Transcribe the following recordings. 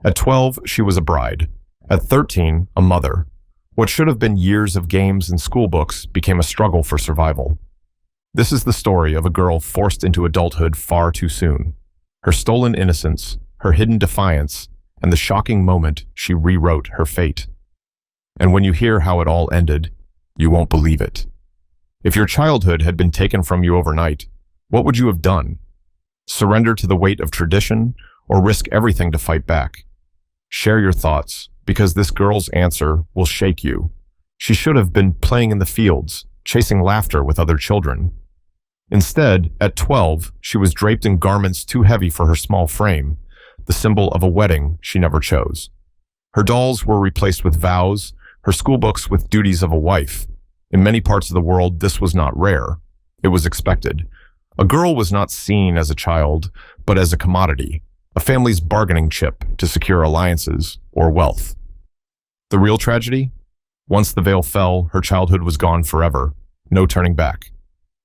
At 12, she was a bride. At 13, a mother. What should have been years of games and school books became a struggle for survival. This is the story of a girl forced into adulthood far too soon. Her stolen innocence, her hidden defiance, and the shocking moment she rewrote her fate. And when you hear how it all ended, you won't believe it. If your childhood had been taken from you overnight, what would you have done? Surrender to the weight of tradition, or risk everything to fight back? Share your thoughts, because this girl's answer will shake you. She should have been playing in the fields, chasing laughter with other children. Instead, at 12, she was draped in garments too heavy for her small frame, the symbol of a wedding she never chose. Her dolls were replaced with vows, her schoolbooks with duties of a wife. In many parts of the world, this was not rare. It was expected. A girl was not seen as a child, but as a commodity, a family's bargaining chip to secure alliances or wealth. The real tragedy? Once the veil fell, her childhood was gone forever. No turning back.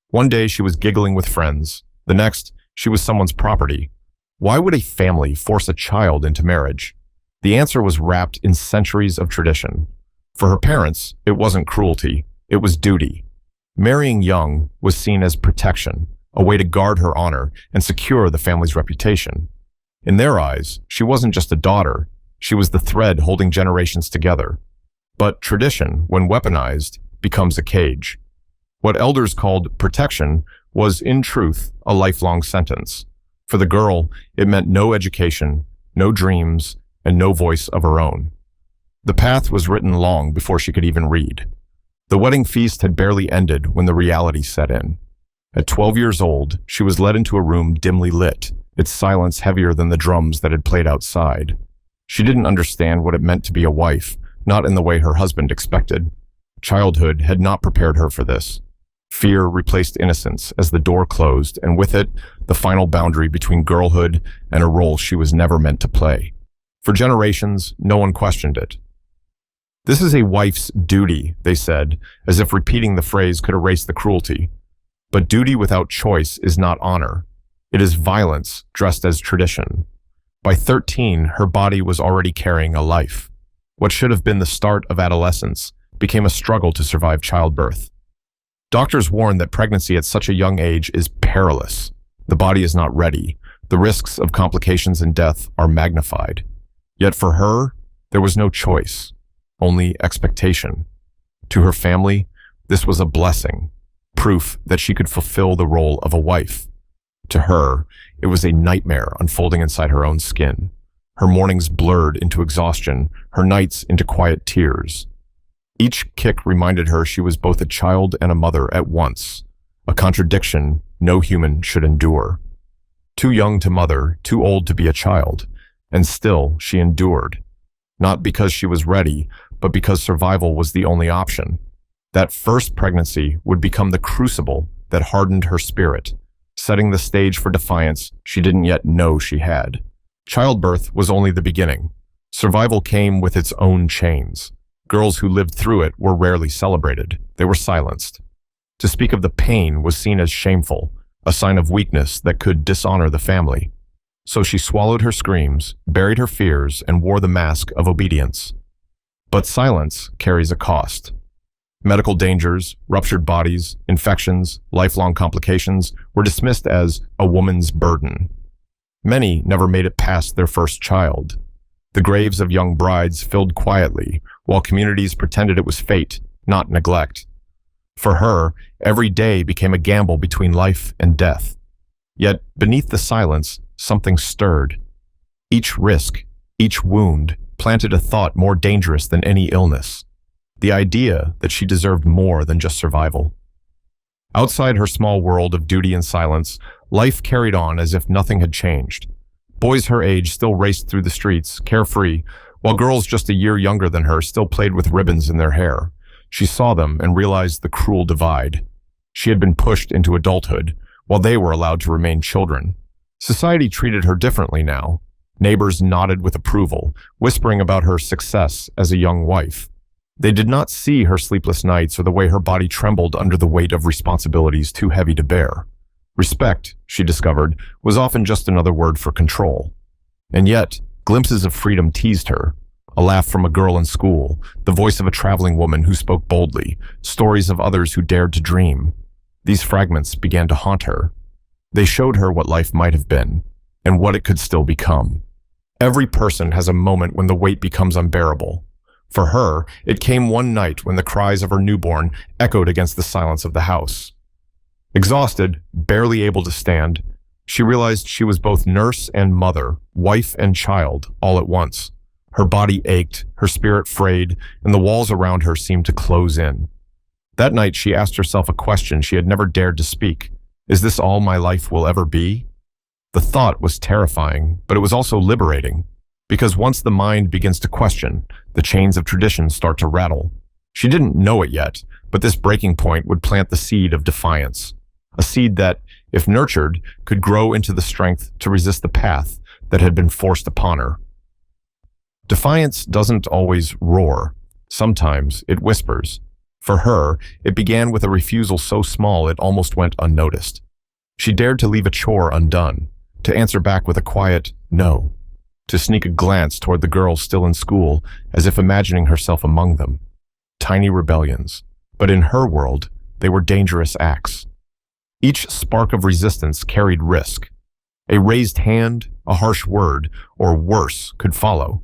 One day she was giggling with friends. The next, she was someone's property. Why would a family force a child into marriage? The answer was wrapped in centuries of tradition. For her parents, it wasn't cruelty, it was duty. Marrying young was seen as protection, a way to guard her honor and secure the family's reputation. In their eyes, she wasn't just a daughter, she was the thread holding generations together. But tradition, when weaponized, becomes a cage. What elders called protection was, in truth, a lifelong sentence. For the girl, it meant no education, no dreams, and no voice of her own. The path was written long before she could even read. The wedding feast had barely ended when the reality set in. At 12 years old, she was led into a room dimly lit, its silence heavier than the drums that had played outside. She didn't understand what it meant to be a wife, not in the way her husband expected. Childhood had not prepared her for this. Fear replaced innocence as the door closed, and with it, the final boundary between girlhood and a role she was never meant to play. For generations, no one questioned it. This is a wife's duty, they said, as if repeating the phrase could erase the cruelty. But duty without choice is not honor. It is violence dressed as tradition. By 13, her body was already carrying a life. What should have been the start of adolescence became a struggle to survive childbirth. Doctors warn that pregnancy at such a young age is perilous. The body is not ready. The risks of complications and death are magnified. Yet for her, there was no choice, only expectation. To her family, this was a blessing, proof that she could fulfill the role of a wife. To her, it was a nightmare unfolding inside her own skin. Her mornings blurred into exhaustion, her nights into quiet tears. Each kick reminded her she was both a child and a mother at once, a contradiction no human should endure. Too young to mother, too old to be a child, and still she endured. Not because she was ready, but because survival was the only option. That first pregnancy would become the crucible that hardened her spirit, setting the stage for defiance she didn't yet know she had. Childbirth was only the beginning. Survival came with its own chains. Girls who lived through it were rarely celebrated. They were silenced. To speak of the pain was seen as shameful, a sign of weakness that could dishonor the family. So she swallowed her screams, buried her fears, and wore the mask of obedience. But silence carries a cost. Medical dangers, ruptured bodies, infections, lifelong complications were dismissed as a woman's burden. Many never made it past their first child. The graves of young brides filled quietly, while communities pretended it was fate, not neglect. For her, every day became a gamble between life and death. Yet, beneath the silence, something stirred. Each risk, each wound, planted a thought more dangerous than any illness. The idea that she deserved more than just survival. Outside her small world of duty and silence, life carried on as if nothing had changed. Boys her age still raced through the streets, carefree, while girls just a year younger than her still played with ribbons in their hair. She saw them and realized the cruel divide. She had been pushed into adulthood, while they were allowed to remain children. Society treated her differently now. Neighbors nodded with approval, whispering about her success as a young wife. They did not see her sleepless nights or the way her body trembled under the weight of responsibilities too heavy to bear. Respect, she discovered, was often just another word for control. And yet, Glimpses of freedom teased her. A laugh from a girl in school, the voice of a traveling woman who spoke boldly, stories of others who dared to dream. These fragments began to haunt her. They showed her what life might have been, and what it could still become. Every person has a moment when the weight becomes unbearable. For her, it came one night when the cries of her newborn echoed against the silence of the house. Exhausted, barely able to stand, she realized she was both nurse and mother, wife and child, all at once. Her body ached, her spirit frayed, and the walls around her seemed to close in. That night, she asked herself a question she had never dared to speak. Is this all my life will ever be? The thought was terrifying, but it was also liberating. Because once the mind begins to question, the chains of tradition start to rattle. She didn't know it yet, but this breaking point would plant the seed of defiance. A seed that, if nurtured, could grow into the strength to resist the path that had been forced upon her. Defiance doesn't always roar. Sometimes it whispers. For her, it began with a refusal so small it almost went unnoticed. She dared to leave a chore undone, to answer back with a quiet no, to sneak a glance toward the girls still in school as if imagining herself among them. Tiny rebellions, but in her world, they were dangerous acts. Each spark of resistance carried risk. A raised hand, a harsh word, or worse could follow.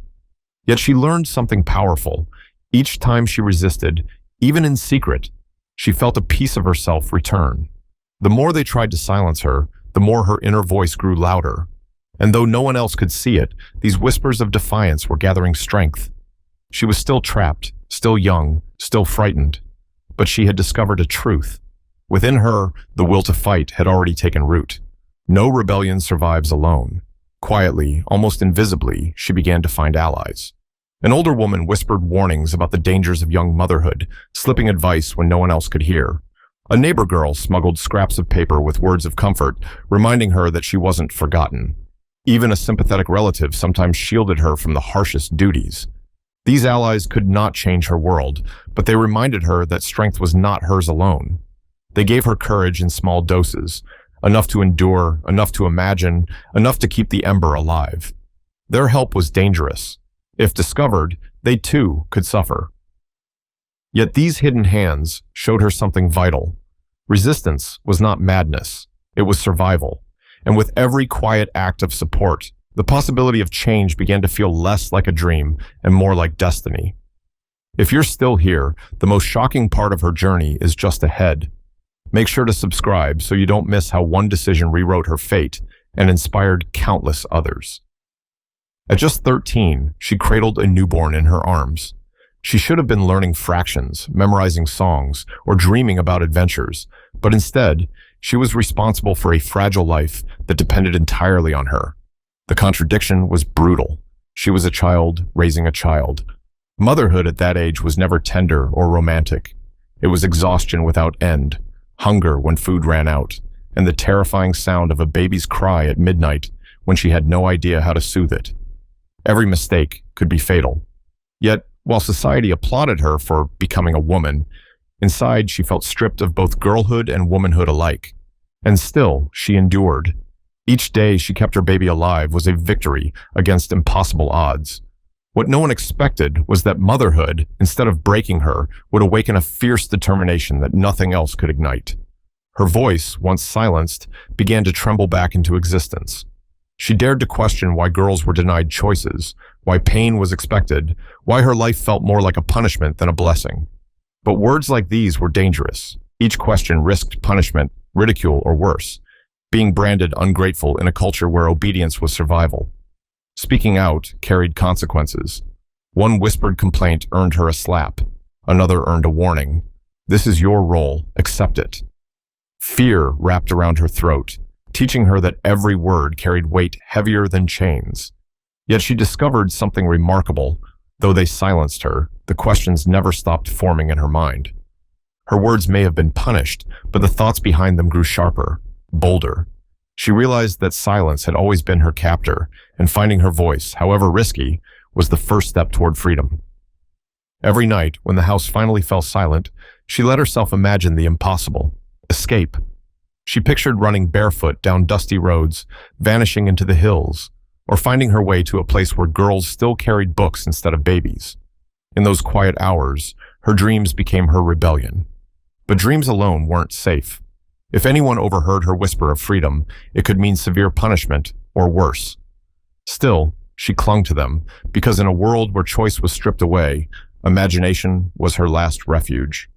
Yet she learned something powerful. Each time she resisted, even in secret, she felt a piece of herself return. The more they tried to silence her, the more her inner voice grew louder. And though no one else could see it, these whispers of defiance were gathering strength. She was still trapped, still young, still frightened. But she had discovered a truth. Within her, the will to fight had already taken root. No rebellion survives alone. Quietly, almost invisibly, she began to find allies. An older woman whispered warnings about the dangers of young motherhood, slipping advice when no one else could hear. A neighbor girl smuggled scraps of paper with words of comfort, reminding her that she wasn't forgotten. Even a sympathetic relative sometimes shielded her from the harshest duties. These allies could not change her world, but they reminded her that strength was not hers alone. They gave her courage in small doses, enough to endure, enough to imagine, enough to keep the ember alive. Their help was dangerous. If discovered, they too could suffer. Yet these hidden hands showed her something vital. Resistance was not madness, it was survival. And with every quiet act of support, the possibility of change began to feel less like a dream and more like destiny. If you're still here, the most shocking part of her journey is just ahead. Make sure to subscribe so you don't miss how one decision rewrote her fate and inspired countless others. At just 13, she cradled a newborn in her arms. She should have been learning fractions, memorizing songs, or dreaming about adventures, but instead, she was responsible for a fragile life that depended entirely on her. The contradiction was brutal. She was a child raising a child. Motherhood at that age was never tender or romantic. It was exhaustion without end, hunger when food ran out, and the terrifying sound of a baby's cry at midnight when she had no idea how to soothe it. Every mistake could be fatal. Yet, while society applauded her for becoming a woman, inside she felt stripped of both girlhood and womanhood alike. And still, she endured. Each day she kept her baby alive was a victory against impossible odds. What no one expected was that motherhood, instead of breaking her, would awaken a fierce determination that nothing else could ignite. Her voice, once silenced, began to tremble back into existence. She dared to question why girls were denied choices, why pain was expected, why her life felt more like a punishment than a blessing. But words like these were dangerous. Each question risked punishment, ridicule, or worse, being branded ungrateful in a culture where obedience was survival. Speaking out carried consequences. One whispered complaint earned her a slap. Another earned a warning. This is your role, accept it. Fear wrapped around her throat, teaching her that every word carried weight heavier than chains. Yet she discovered something remarkable. Though they silenced her, the questions never stopped forming in her mind. Her words may have been punished, but the thoughts behind them grew sharper, bolder. She realized that silence had always been her captor, and finding her voice, however risky, was the first step toward freedom. Every night, when the house finally fell silent, she let herself imagine the impossible: escape. She pictured running barefoot down dusty roads, vanishing into the hills, or finding her way to a place where girls still carried books instead of babies. In those quiet hours, her dreams became her rebellion. But dreams alone weren't safe. If anyone overheard her whisper of freedom, it could mean severe punishment or worse. Still, she clung to them because in a world where choice was stripped away, imagination was her last refuge.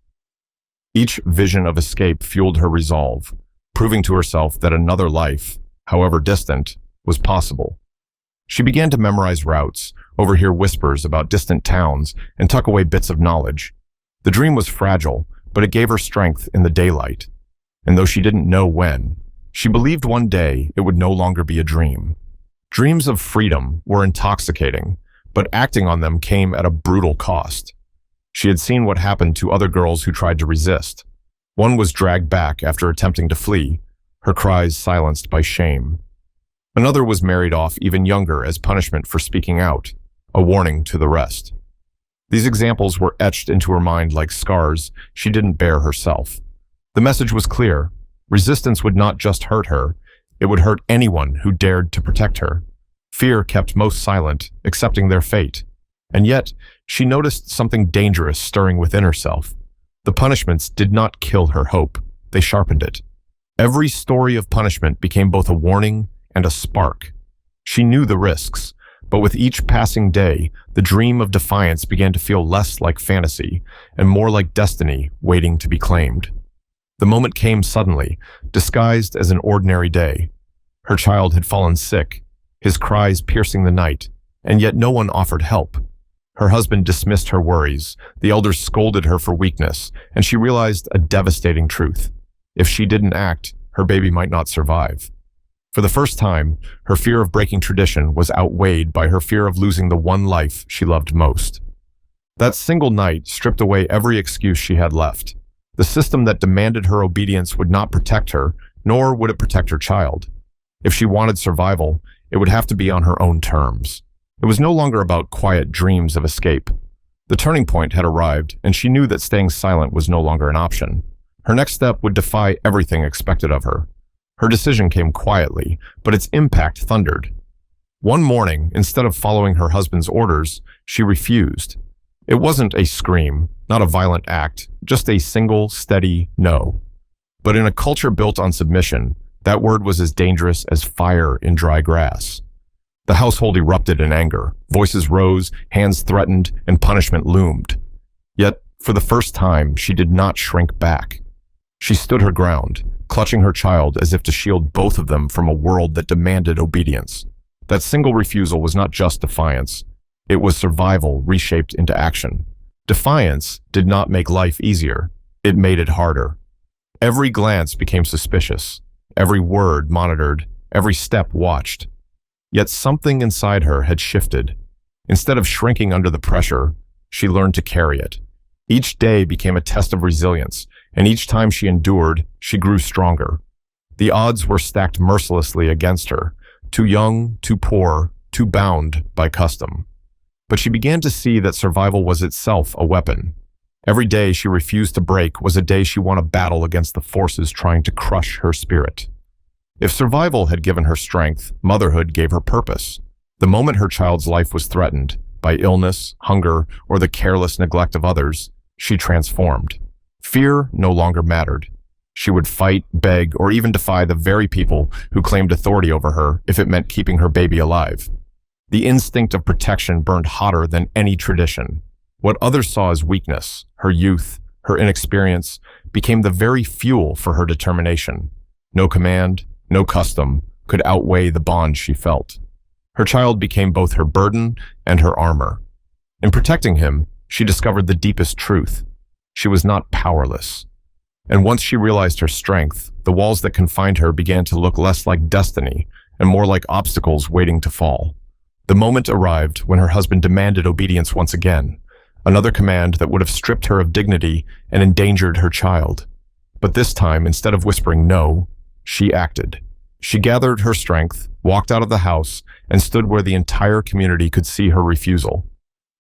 Each vision of escape fueled her resolve, proving to herself that another life, however distant, was possible. She began to memorize routes, overhear whispers about distant towns, and tuck away bits of knowledge. The dream was fragile, but it gave her strength in the daylight. And though she didn't know when, she believed one day it would no longer be a dream. Dreams of freedom were intoxicating, but acting on them came at a brutal cost. She had seen what happened to other girls who tried to resist. One was dragged back after attempting to flee, her cries silenced by shame. Another was married off even younger as punishment for speaking out, a warning to the rest. These examples were etched into her mind like scars she didn't bear herself. The message was clear. Resistance would not just hurt her, it would hurt anyone who dared to protect her. Fear kept most silent, accepting their fate. And yet, she noticed something dangerous stirring within herself. The punishments did not kill her hope, they sharpened it. Every story of punishment became both a warning and a spark. She knew the risks, but with each passing day, the dream of defiance began to feel less like fantasy and more like destiny waiting to be claimed. The moment came suddenly, disguised as an ordinary day. Her child had fallen sick, his cries piercing the night, and yet no one offered help. Her husband dismissed her worries, the elders scolded her for weakness, and she realized a devastating truth. If she didn't act, her baby might not survive. For the first time, her fear of breaking tradition was outweighed by her fear of losing the one life she loved most. That single night stripped away every excuse she had left. The system that demanded her obedience would not protect her, nor would it protect her child. If she wanted survival, it would have to be on her own terms. It was no longer about quiet dreams of escape. The turning point had arrived, and she knew that staying silent was no longer an option. Her next step would defy everything expected of her. Her decision came quietly, but its impact thundered. One morning, instead of following her husband's orders, she refused. It wasn't a scream, not a violent act, just a single, steady no. But in a culture built on submission, that word was as dangerous as fire in dry grass. The household erupted in anger. Voices rose, hands threatened, and punishment loomed. Yet, for the first time, she did not shrink back. She stood her ground, clutching her child as if to shield both of them from a world that demanded obedience. That single refusal was not just defiance. It was survival reshaped into action. Defiance did not make life easier. It made it harder. Every glance became suspicious. Every word monitored. Every step watched. Yet something inside her had shifted. Instead of shrinking under the pressure, she learned to carry it. Each day became a test of resilience, and each time she endured, she grew stronger. The odds were stacked mercilessly against her, too young, too poor, too bound by custom. But she began to see that survival was itself a weapon. Every day she refused to break was a day she won a battle against the forces trying to crush her spirit. If survival had given her strength, motherhood gave her purpose. The moment her child's life was threatened, by illness, hunger, or the careless neglect of others, she transformed. Fear no longer mattered. She would fight, beg, or even defy the very people who claimed authority over her if it meant keeping her baby alive. The instinct of protection burned hotter than any tradition. What others saw as weakness, her youth, her inexperience, became the very fuel for her determination. No command, no custom could outweigh the bond she felt. Her child became both her burden and her armor. In protecting him, she discovered the deepest truth. She was not powerless. And once she realized her strength, the walls that confined her began to look less like destiny and more like obstacles waiting to fall. The moment arrived when her husband demanded obedience once again, another command that would have stripped her of dignity and endangered her child. But this time, instead of whispering no, she acted. She gathered her strength, walked out of the house, and stood where the entire community could see her refusal.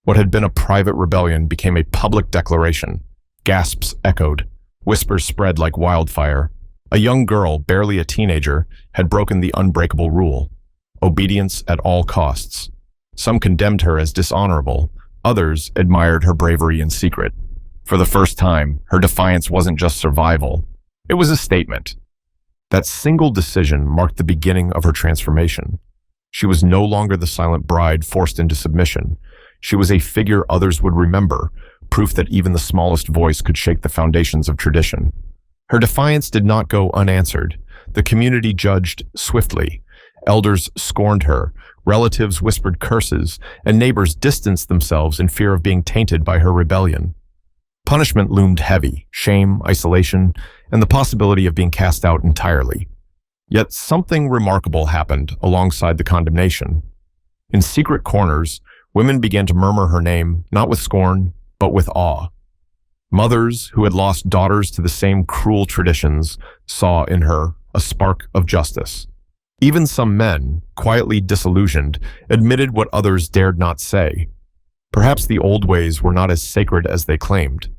What had been a private rebellion became a public declaration. Gasps echoed. Whispers spread like wildfire. A young girl, barely a teenager, had broken the unbreakable rule. obedience at all costs. Some condemned her as dishonorable, others admired her bravery in secret. For the first time, her defiance wasn't just survival, it was a statement. That single decision marked the beginning of her transformation. She was no longer the silent bride forced into submission. She was a figure others would remember, proof that even the smallest voice could shake the foundations of tradition. Her defiance did not go unanswered. The community judged swiftly. Elders scorned her, relatives whispered curses, and neighbors distanced themselves in fear of being tainted by her rebellion. Punishment loomed heavy: shame, isolation, and the possibility of being cast out entirely. Yet something remarkable happened alongside the condemnation. In secret corners, women began to murmur her name, not with scorn, but with awe. Mothers who had lost daughters to the same cruel traditions saw in her a spark of justice. Even some men, quietly disillusioned, admitted what others dared not say. Perhaps the old ways were not as sacred as they claimed.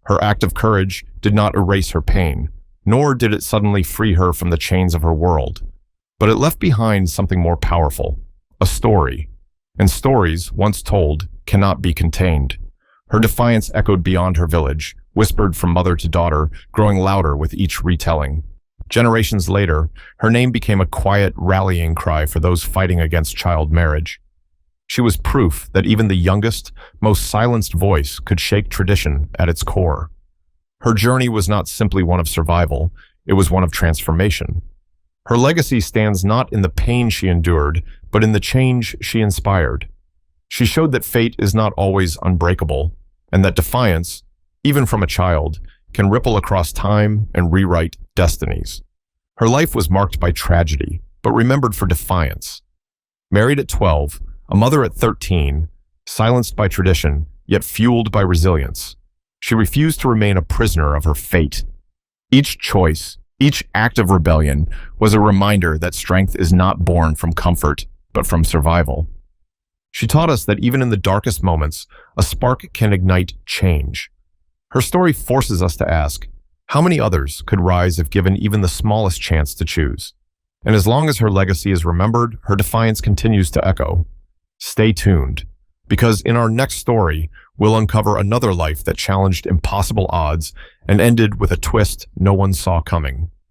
Her act of courage did not erase her pain, nor did it suddenly free her from the chains of her world. But it left behind something more powerful: a story. And stories, once told, cannot be contained. Her defiance echoed beyond her village, whispered from mother to daughter, growing louder with each retelling. Generations later, her name became a quiet rallying cry for those fighting against child marriage. She was proof that even the youngest, most silenced voice could shake tradition at its core. Her journey was not simply one of survival, it was one of transformation. Her legacy stands not in the pain she endured, but in the change she inspired. She showed that fate is not always unbreakable, and that defiance, even from a child, can ripple across time and rewrite destinies. Her life was marked by tragedy, but remembered for defiance. Married at 12, a mother at 13, silenced by tradition, yet fueled by resilience, she refused to remain a prisoner of her fate. Each choice, each act of rebellion, was a reminder that strength is not born from comfort, but from survival. She taught us that even in the darkest moments, a spark can ignite change. Her story forces us to ask, how many others could rise if given even the smallest chance to choose? And as long as her legacy is remembered, her defiance continues to echo. Stay tuned, because in our next story, we'll uncover another life that challenged impossible odds and ended with a twist no one saw coming.